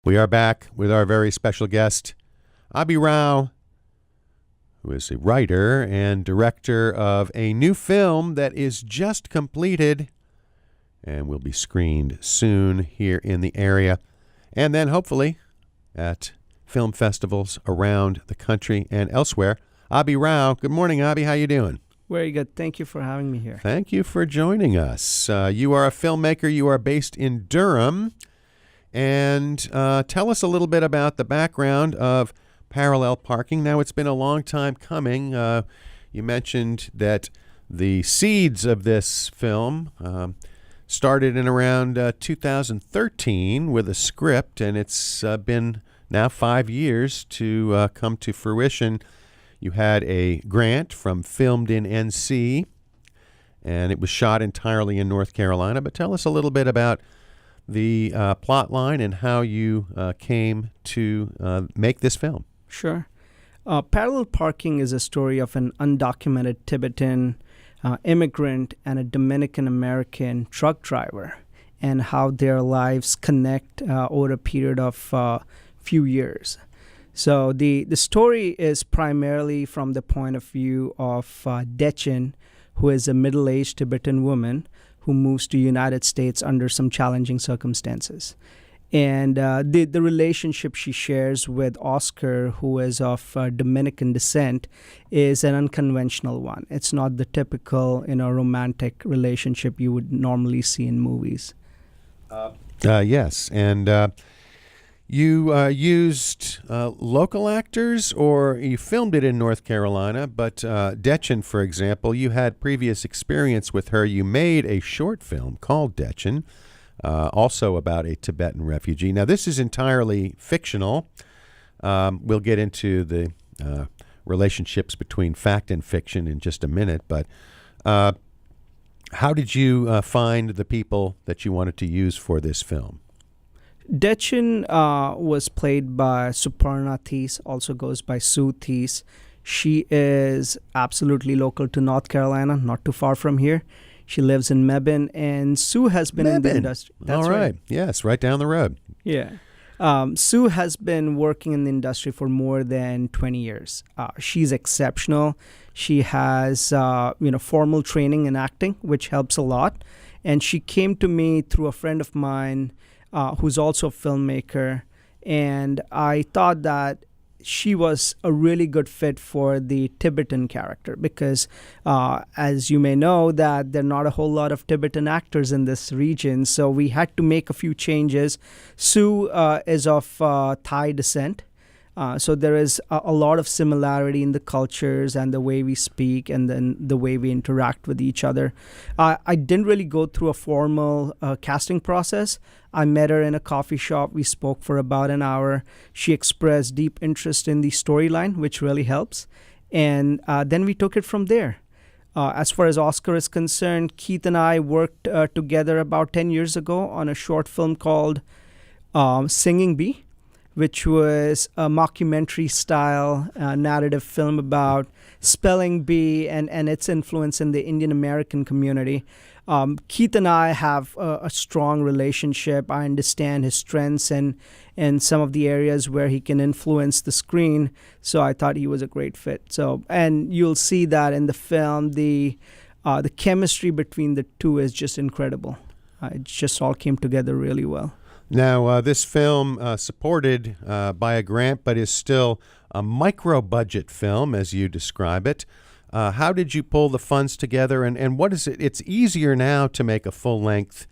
We are back with our very special guest, Aby Rao, who is a writer and director of a new film that is just completed and will be screened soon here in the area, and then hopefully at film festivals around the country and elsewhere. Aby Rao, good morning, Aby. How you doing? Very good. Thank you for having me here. Thank you for joining us. You are a filmmaker. You are based in Durham. And tell us a little bit about the background of parallel parking. Now, it's been a long time coming. You mentioned that the seeds of this film started in around 2013 with a script, and it's been now 5 years to come to fruition. You had a grant from Filmed in NC, and it was shot entirely in North Carolina. But tell us a little bit about the plot line and how you came to make this film. Sure. Parallel Parking is a story of an undocumented Tibetan immigrant and a Dominican-American truck driver, and how their lives connect over a period of few years. So the story is primarily from the point of view of Dechen, who is a middle-aged Tibetan woman who moves to the United States under some challenging circumstances. And the relationship she shares with Oscar, who is of Dominican descent, is an unconventional one. It's not the typical, romantic relationship you would normally see in movies. Yes, and you used local actors, or you filmed it in North Carolina, but Dechen, for example, you had previous experience with her. You made a short film called Dechen, also about a Tibetan refugee. Now, this is entirely fictional. We'll get into the relationships between fact and fiction in just a minute, but how did you find the people that you wanted to use for this film? Dechen was played by Suparna Thies, also goes by Sue Thies. She is absolutely local to North Carolina, not too far from here. She lives in Mebane, and Sue has been in the industry. That's all right. Yes, right down the road. Yeah. Sue has been working in the industry for more than 20 years. She's exceptional. She has, formal training in acting, which helps a lot. And she came to me through a friend of mine who's also a filmmaker, and I thought that she was a really good fit for the Tibetan character because, as you may know, that there are not a whole lot of Tibetan actors in this region, so we had to make a few changes. Sue is of Thai descent, so there is a lot of similarity in the cultures and the way we speak and then the way we interact with each other. I didn't really go through a formal casting process. I met her in a coffee shop. We spoke for about an hour. She expressed deep interest in the storyline, which really helps. And then we took it from there. As far as Oscar is concerned, Keith and I worked together about 10 years ago on a short film called Singing Bee, which was a mockumentary-style narrative film about spelling bee and its influence in the Indian American community. Keith and I have a strong relationship. I understand his strengths and some of the areas where he can influence the screen, so I thought he was a great fit. So, and you'll see that in the film, the chemistry between the two is just incredible. It just all came together really well. Now, this film supported by a grant, but is still a micro-budget film, as you describe it. How did you pull the funds together, and what is it? It's easier now to make a full-length,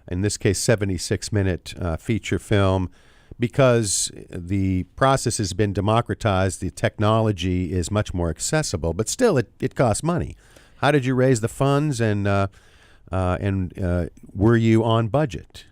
in this case, 76-minute feature film, because the process has been democratized. The technology is much more accessible, but still, it costs money. How did you raise the funds, and were you on budget?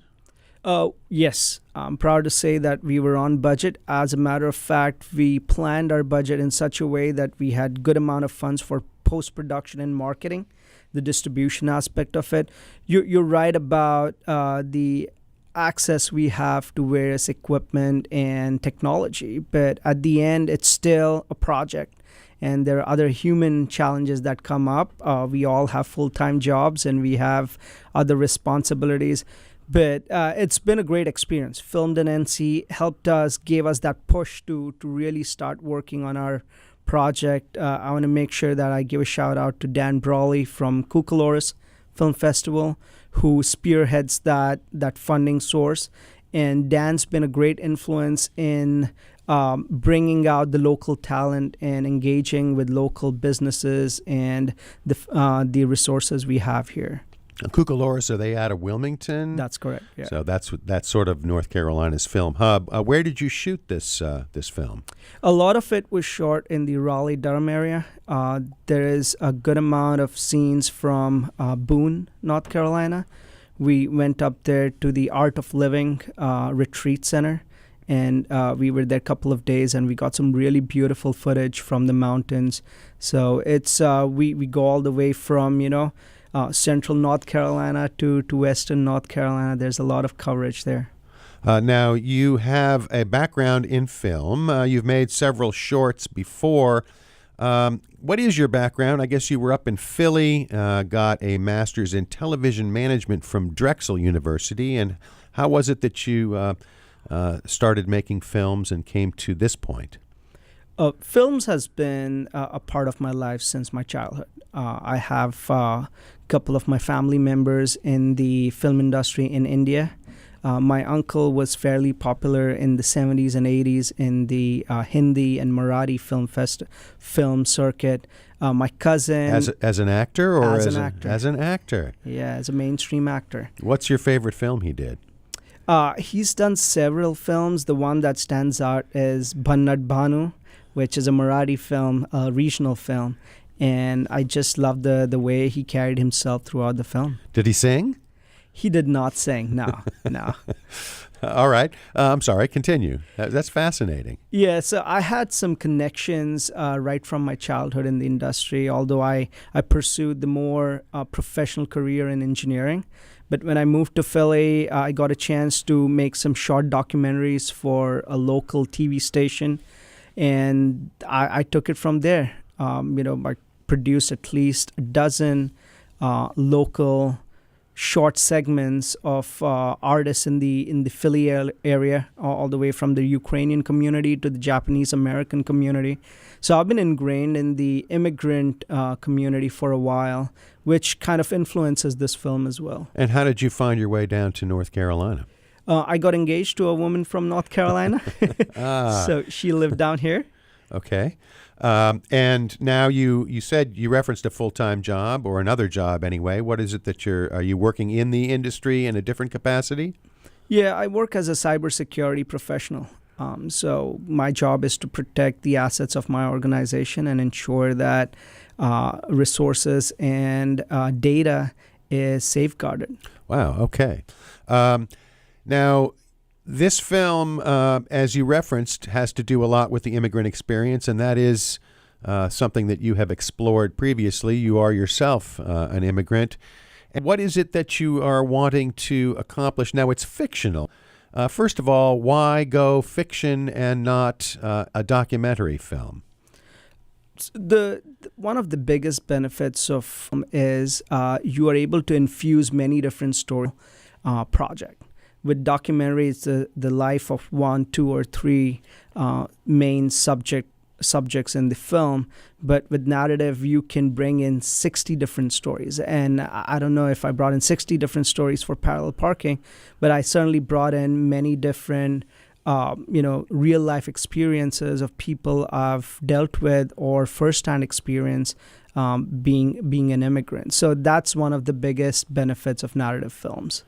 Yes, I'm proud to say that we were on budget. As a matter of fact, we planned our budget in such a way that we had good amount of funds for post-production and marketing, the distribution aspect of it. You're right about the access we have to various equipment and technology, but at the end, it's still a project. And there are other human challenges that come up. We all have full-time jobs and we have other responsibilities. But it's been a great experience. Filmed in NC helped us, gave us that push to really start working on our project. I want to make sure that I give a shout out to Dan Brawley from Cucaloris Film Festival, who spearheads that funding source. And Dan's been a great influence in bringing out the local talent and engaging with local businesses and the resources we have here. Cucaloris, are they out of Wilmington? That's correct. Yeah. So that's sort of North Carolina's film hub. Where did you shoot this film? A lot of it was shot in the Raleigh-Durham area. There is a good amount of scenes from Boone, North Carolina. We went up there to the Art of Living Retreat Center, and we were there a couple of days, and we got some really beautiful footage from the mountains. So it's we go all the way from central North Carolina to western North Carolina. There's a lot of coverage there. Now, you have a background in film. You've made several shorts before. What is your background? I guess you were up in Philly, got a master's in television management from Drexel University. And how was it that you started making films and came to this point? Films has been a part of my life since my childhood. I have a couple of my family members in the film industry in India. My uncle was fairly popular in the 70s and 80s in the Hindi and Marathi film circuit. My cousin... As an actor or as an actor? As an actor. Yeah, as a mainstream actor. What's your favorite film he did? He's done several films. The one that stands out is Bannad Bhanu, which is a Marathi film, a regional film. And I just love the way he carried himself throughout the film. Did he sing? He did not sing, no. All right. I'm sorry, continue. That's fascinating. Yeah, so I had some connections right from my childhood in the industry, although I pursued the more professional career in engineering. But when I moved to Philly, I got a chance to make some short documentaries for a local TV station, and I took it from there. I produced at least a dozen local short segments of artists in the Philly area, all the way from the Ukrainian community to the Japanese American community. So I've been ingrained in the immigrant community for a while, which kind of influences this film as well. And how did you find your way down to North Carolina? I got engaged to a woman from North Carolina, so she lived down here. Okay. And now you said you referenced a full-time job or another job anyway. What is it that are you working in the industry in a different capacity? Yeah, I work as a cybersecurity professional. So my job is to protect the assets of my organization and ensure that resources and data is safeguarded. Wow. Okay. Now, this film, as you referenced, has to do a lot with the immigrant experience, and that is something that you have explored previously. You are yourself an immigrant. And what is it that you are wanting to accomplish? Now, it's fictional. First of all, why go fiction and not a documentary film? One of the biggest benefits of film is you are able to infuse many different story projects. With documentaries, the life of one, two, or three main subjects in the film, but with narrative, you can bring in 60 different stories. And I don't know if I brought in 60 different stories for parallel parking, but I certainly brought in many different, real life experiences of people I've dealt with or firsthand experience being an immigrant. So that's one of the biggest benefits of narrative films.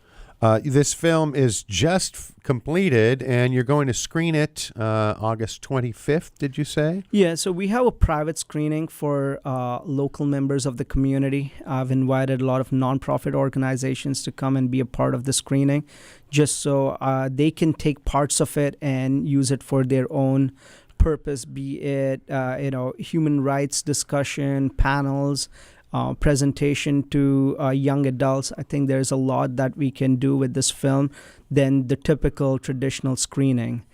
This film is just completed, and you're going to screen it August 25th, did you say? Yeah, so we have a private screening for local members of the community. I've invited a lot of nonprofit organizations to come and be a part of the screening, just so they can take parts of it and use it for their own purpose, be it human rights discussion, panels, presentation to young adults. I think there's a lot that we can do with this film than the typical traditional screening.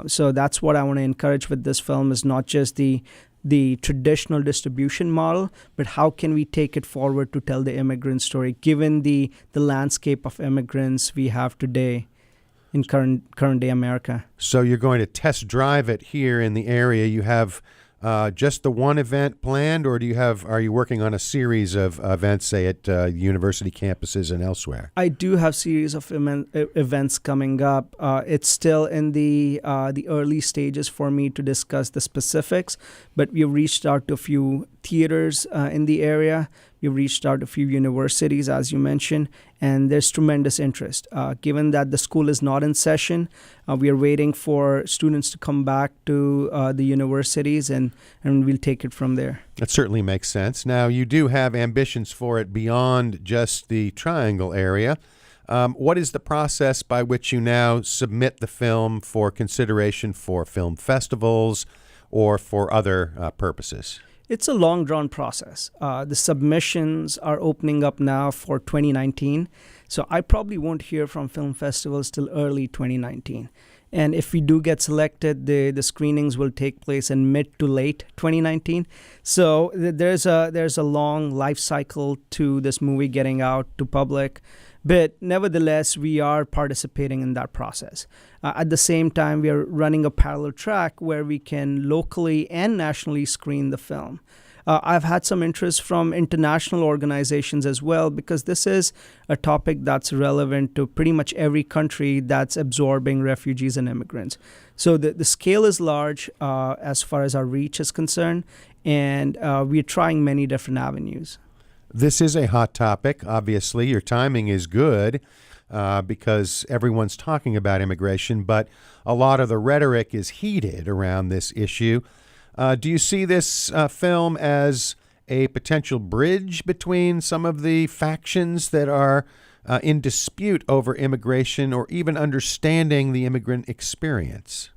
So that's what I want to encourage with this film, is not just the the traditional distribution model, but how can we take it forward to tell the immigrant story, given the landscape of immigrants we have today in current day America. So you're going to test drive it here in the area. You have just the one event planned, or are you working on a series of events, say at university campuses and elsewhere? I do have series of events coming up. It's still in the early stages for me to discuss the specifics, but we've reached out to a few theaters in the area. We've reached out to a few universities, as you mentioned, and there's tremendous interest. Given that the school is not in session, we are waiting for students to come back to the universities, and we'll take it from there. That certainly makes sense. Now, you do have ambitions for it beyond just the Triangle area. What is the process by which you now submit the film for consideration for film festivals or for other purposes? It's a long drawn process. The submissions are opening up now for 2019. So I probably won't hear from film festivals till early 2019. And if we do get selected, the screenings will take place in mid to late 2019. So there's a long life cycle to this movie getting out to public. But nevertheless, we are participating in that process. At the same time, we are running a parallel track where we can locally and nationally screen the film. I've had some interest from international organizations as well, because this is a topic that's relevant to pretty much every country that's absorbing refugees and immigrants. So the scale is large as far as our reach is concerned, and we're trying many different avenues. This is a hot topic. Obviously, your timing is good because everyone's talking about immigration, but a lot of the rhetoric is heated around this issue. Do you see this film as a potential bridge between some of the factions that are in dispute over immigration, or even understanding the immigrant experience?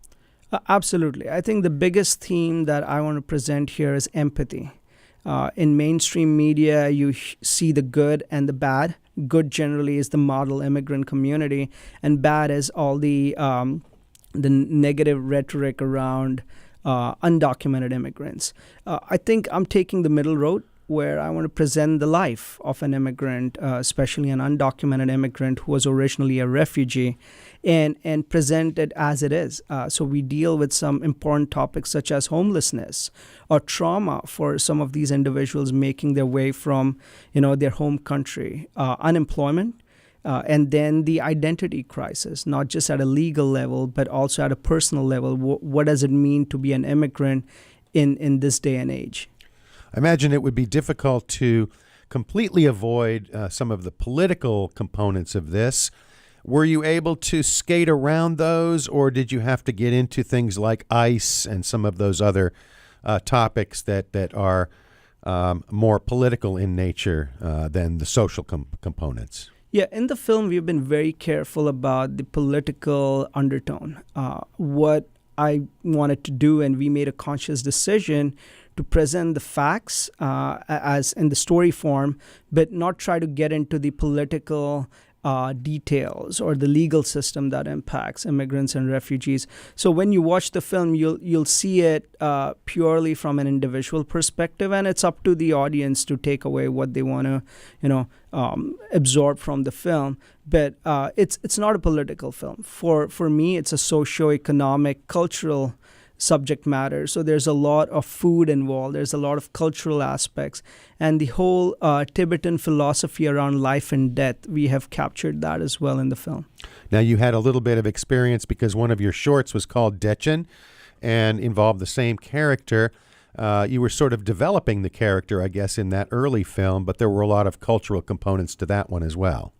Absolutely. I think the biggest theme that I want to present here is empathy. In mainstream media, you see the good and the bad. Good generally is the model immigrant community, and bad is all the negative rhetoric around undocumented immigrants. I think I'm taking the middle road, where I want to present the life of an immigrant, especially an undocumented immigrant who was originally a refugee, and present it as it is. So we deal with some important topics such as homelessness or trauma for some of these individuals making their way from, their home country, unemployment, and then the identity crisis, not just at a legal level, but also at a personal level. What does it mean to be an immigrant in this day and age? I imagine it would be difficult to completely avoid some of the political components of this. Were you able to skate around those, or did you have to get into things like ICE and some of those other topics that are more political in nature than the social components? Yeah, in the film, we've been very careful about the political undertone. What I wanted to do, and we made a conscious decision to present the facts as in the story form, but not try to get into the political details or the legal system that impacts immigrants and refugees. So when you watch the film, you'll see it purely from an individual perspective, and it's up to the audience to take away what they want to, absorb from the film. But it's not a political film. For me, it's a socio-economic, cultural subject matter. So there's a lot of food involved. There's a lot of cultural aspects. And the whole Tibetan philosophy around life and death, we have captured that as well in the film. Now, you had a little bit of experience because one of your shorts was called Dechen and involved the same character. You were sort of developing the character, I guess, in that early film, but there were a lot of cultural components to that one as well.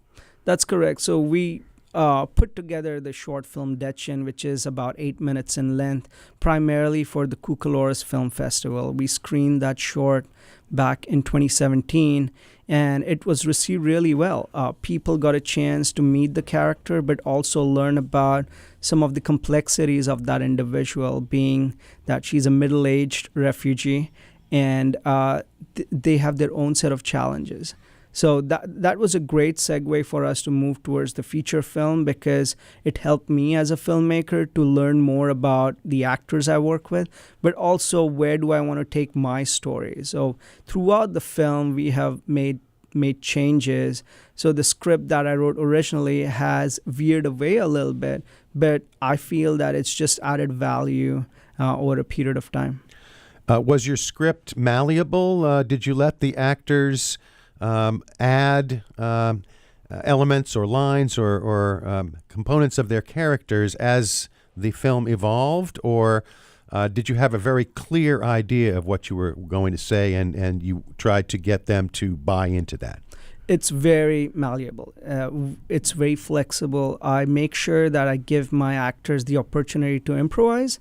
That's correct. So we put together the short film Dechen, which is about 8 minutes in length, primarily for the Cucolores Film Festival. We screened that short back in 2017, and it was received really well. People got a chance to meet the character, but also learn about some of the complexities of that individual, being that she's a middle-aged refugee, and they have their own set of challenges. So that was a great segue for us to move towards the feature film, because it helped me as a filmmaker to learn more about the actors I work with, but also where do I want to take my story. So throughout the film, we have made changes. So the script that I wrote originally has veered away a little bit, but I feel that it's just added value over a period of time. Was your script malleable? Did you let the actors add elements or lines or components of their characters as the film evolved, or did you have a very clear idea of what you were going to say and you tried to get them to buy into that? It's very malleable. It's very flexible. I make sure that I give my actors the opportunity to improvise,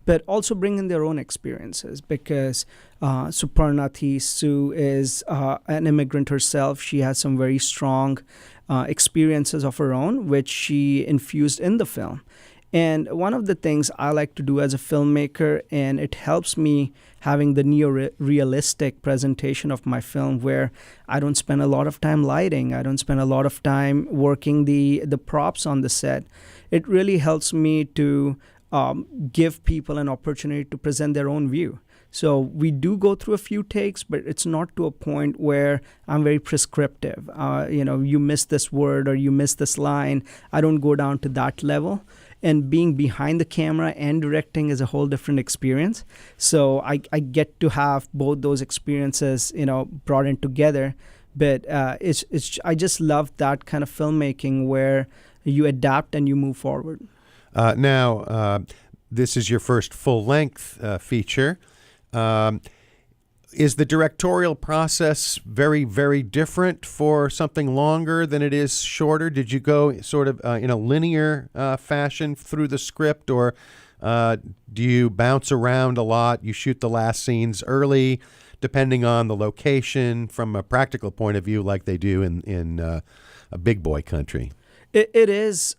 but also bring in their own experiences, because Suparnathi, Sue, is an immigrant herself. She has some very strong experiences of her own, which she infused in the film. And one of the things I like to do as a filmmaker, and it helps me having the neo-realistic presentation of my film, where I don't spend a lot of time lighting, I don't spend a lot of time working the props on the set. It really helps me to give people an opportunity to present their own view. So we do go through a few takes, but it's not to a point where I'm very prescriptive. You miss this word or you miss this line. I don't go down to that level. And being behind the camera and directing is a whole different experience. So I get to have both those experiences, brought in together. But I just love that kind of filmmaking where you adapt and you move forward. Now, this is your first full-length feature. Is the directorial process very, very different for something longer than it is shorter? Did you go sort of in a linear fashion through the script, or do you bounce around a lot? You shoot the last scenes early, depending on the location, from a practical point of view, like they do in a big boy country? It is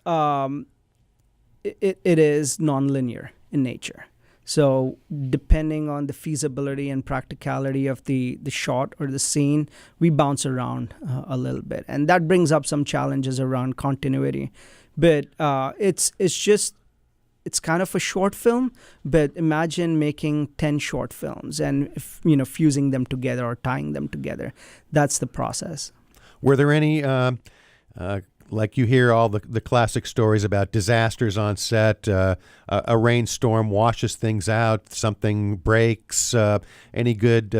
nonlinear in nature. So depending on the feasibility and practicality of the shot or the scene, we bounce around a little bit. And that brings up some challenges around continuity. But it's kind of a short film, but imagine making 10 short films and fusing them together or tying them together. That's the process. Were there any like you hear all the classic stories about disasters on set, a rainstorm washes things out, something breaks, any good,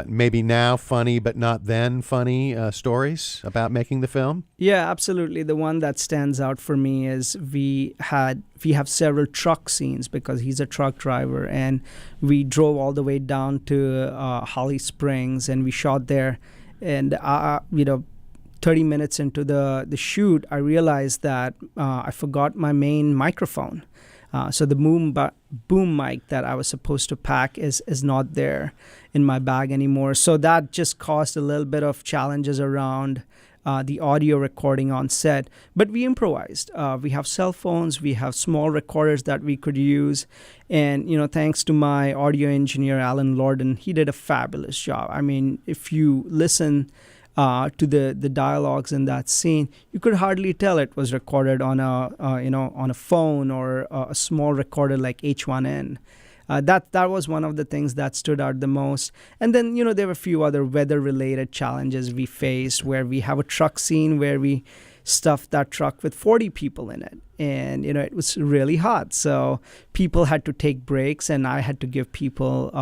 maybe now funny but not then funny stories about making the film? Yeah, absolutely. The one that stands out for me is we have several truck scenes because he's a truck driver, and we drove all the way down to Holly Springs and we shot there, and 30 minutes into the shoot, I realized that I forgot my main microphone. So the boom mic that I was supposed to pack is not there in my bag anymore. So that just caused a little bit of challenges around the audio recording on set. But we improvised. We have cell phones. We have small recorders that we could use. And, thanks to my audio engineer, Alan Lorden, he did a fabulous job. I mean, if you listen to the dialogues in that scene, you could hardly tell it was recorded on a phone or a small recorder like H1N. That was one of the things that stood out the most. And then there were a few other weather-related challenges we faced, where we have a truck scene where we stuffed that truck with 40 people in it, and it was really hot, so people had to take breaks, and I had to give people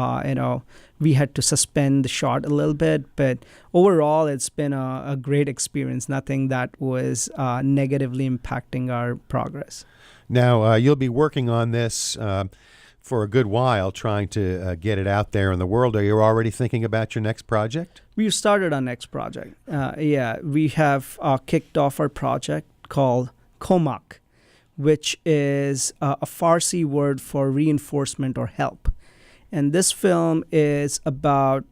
we had to suspend the shot a little bit. But overall, it's been a great experience. Nothing that was negatively impacting our progress. Now, you'll be working on this for a good while, trying to get it out there in the world. Are you already thinking about your next project? We've started our next project. We have kicked off our project called Komak, which is a Farsi word for reinforcement or help. And this film is about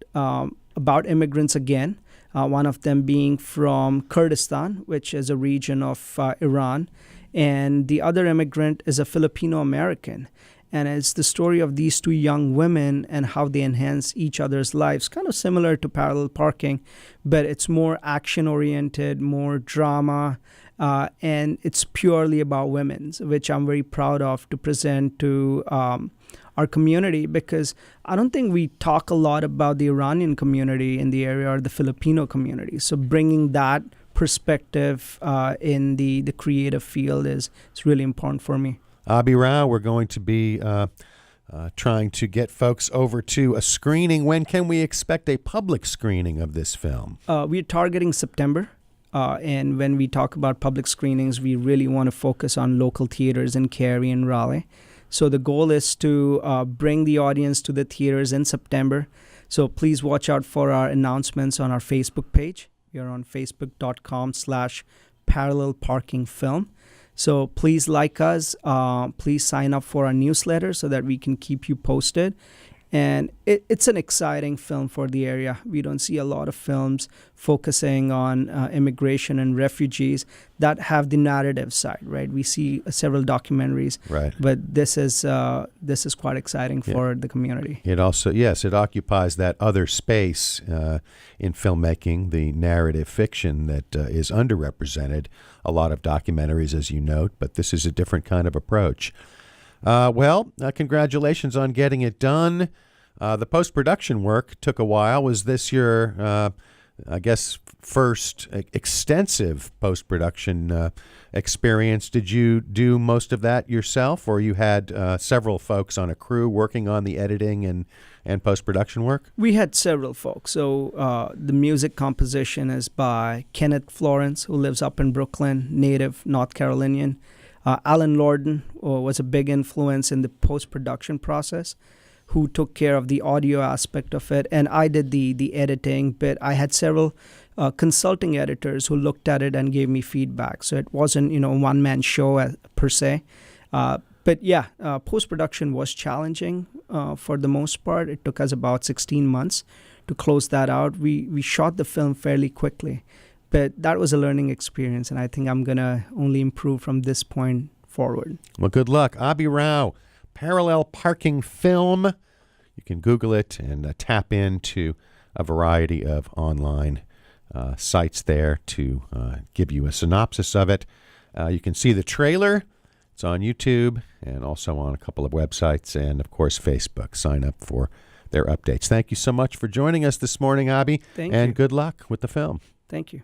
immigrants again, one of them being from Kurdistan, which is a region of Iran. and the other immigrant is a Filipino American. And it's the story of these two young women and how they enhance each other's lives, kind of similar to Parallel Parking, but it's more action-oriented, more drama, and it's purely about women, which I'm very proud of to present to our community, because I don't think we talk a lot about the Iranian community in the area or the Filipino community. So bringing that perspective in the creative field is really important for me. Aby Rao, we're going to be trying to get folks over to a screening. When can we expect a public screening of this film? We're targeting September. And when we talk about public screenings, we really want to focus on local theaters in Cary and Raleigh. So the goal is to bring the audience to the theaters in September. So please watch out for our announcements on our Facebook page. We are on facebook.com/parallelparkingfilm. So please like us. Please sign up for our newsletter so that we can keep you posted. And it's an exciting film for the area. We don't see a lot of films focusing on immigration and refugees that have the narrative side, right? We see several documentaries, right? But this is quite exciting for the community. It also, yes, it occupies that other space in filmmaking, the narrative fiction that is underrepresented. A lot of documentaries, as you note, but this is a different kind of approach. Congratulations on getting it done. The post-production work took a while. Was this your, first extensive post-production experience? Did you do most of that yourself, or you had several folks on a crew working on the editing and post-production work? We had several folks. So the music composition is by Kenneth Florence, who lives up in Brooklyn, native North Carolinian. Alan Lorden was a big influence in the post-production process, who took care of the audio aspect of it. And I did the editing, but I had several consulting editors who looked at it and gave me feedback. So it wasn't, a one-man show per se. Post-production was challenging for the most part. It took us about 16 months to close that out. We shot the film fairly quickly. But that was a learning experience, and I think I'm going to only improve from this point forward. Well, good luck. Aby Rao, Parallel Parking Film. You can Google it and tap into a variety of online sites there to give you a synopsis of it. You can see the trailer. It's on YouTube and also on a couple of websites and, of course, Facebook. Sign up for their updates. Thank you so much for joining us this morning, Aby. Thank you. And good luck with the film. Thank you.